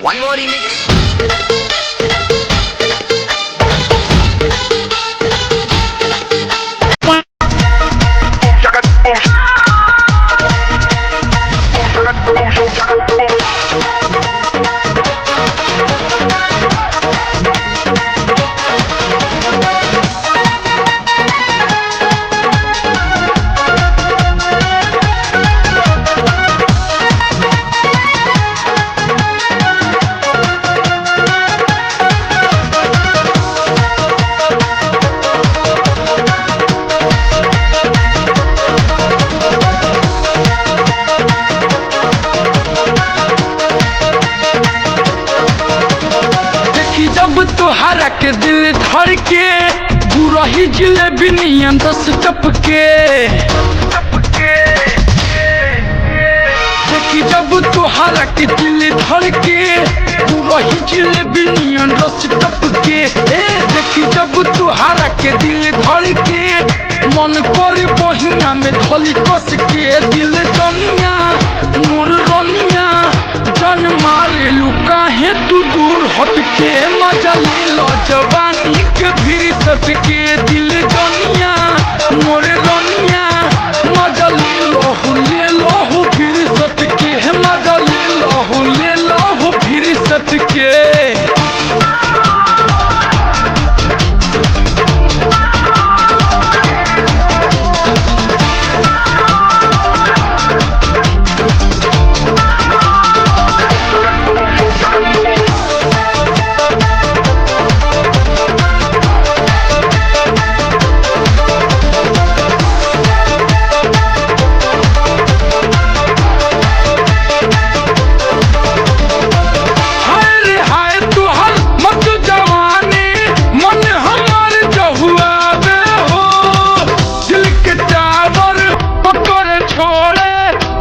One more remix. तुहारा के दिल धर के बुरही जिलेबी नियन दस टपके देखी जब तुहारा के दिल धर के बुरही जिलेबी नियन दस टपके देखी जब तुहारा के दिल धर के मन करे बहिना में धली कस के दिल दुनिया मोर रनिया जन मारे लुका है तू दूर हट के मजा ले लो जवानी के भी सट के दिल दुनिया मोर रनिया मजा ले लो फिर सट के मजा ले लो फिर सट के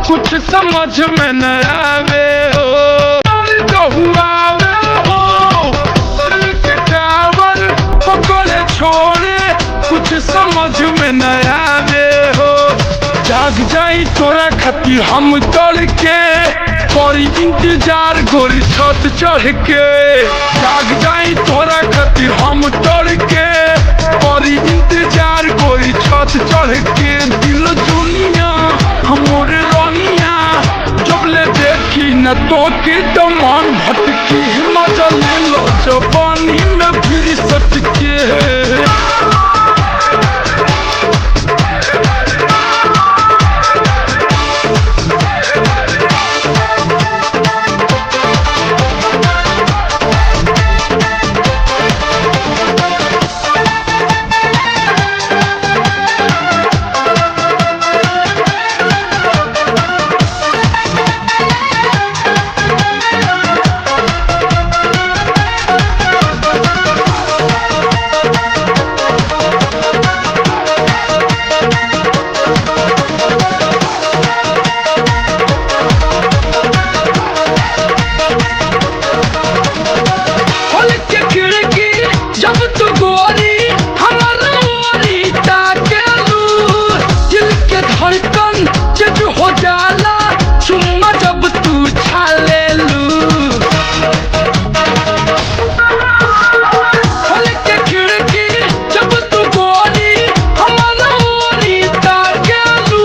कुछ समझ में न आवे हो टावर पकड़े छोड़े कुछ समझ में न आवे हो जाग जाई तोरा खातिर हम तोड़ के करी इंतजार गोरी छत चढ़ के जाग जाई तोरा खातिर हम तोड़ के करी इंतजार गोरी छत चढ़ के दिल दुनिया हमरे रनिया जब ले देखी न तो के दमान भटकी मजा ले लो जवानी में फिर सट के हो जाला चुम्मा जब तू छाले लू खोल के खिड़की जब तू गोरी हमारा ओरी ताकेलू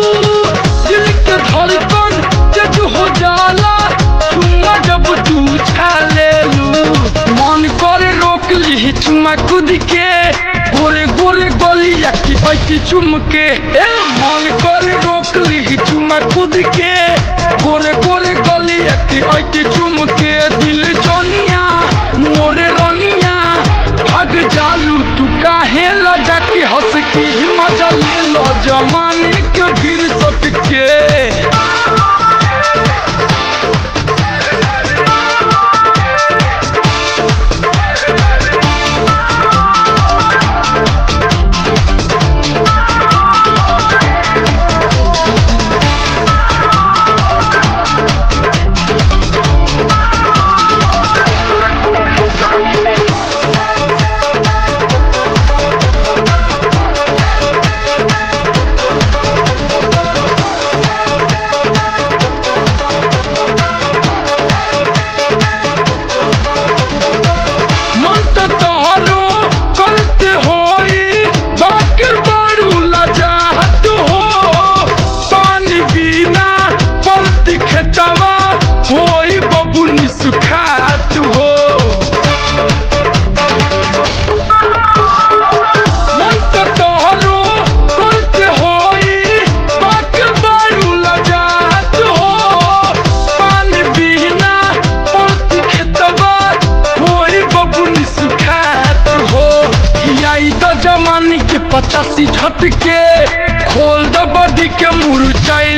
दिल के धड़कन जब हो जाला चुम्मा जब तू छाले लू मन करे रोक ली चुम्मा कूद के गोरे गोरे गलिया की ऐसी चुम के मन करे रोक ली चुम्मा कूद के गोरे गोरे गलिया की ऐसी चुम के दिल जनिया मोरे रनिया भाग जालू तू काहे लजा के हंस के मजा ले लो जवानी के फिर सट के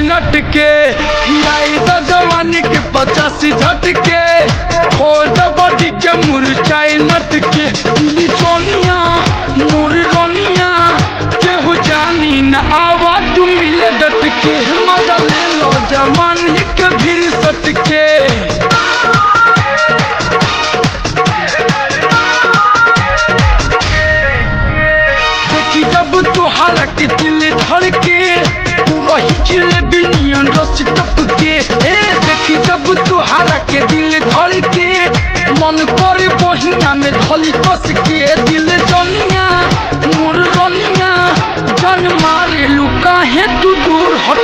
मिनट के आई जवानी के 85 झटके छोड़ बॉडी के मुरझाई नट के दिली सोनिया मोर रोनिया केहू जानी न आवा तू मिले डट के मजा ले लो जवानी के भीड़ सट के देखी जब तुहारा के दिल धड़के वही जिलेबी नियन रस टपके देखी जब तुहारा के दिल धड़के मन करे बहिना में धली कस के दिल जनिया मोर रनिया जन मारे लुका है तू दूर हट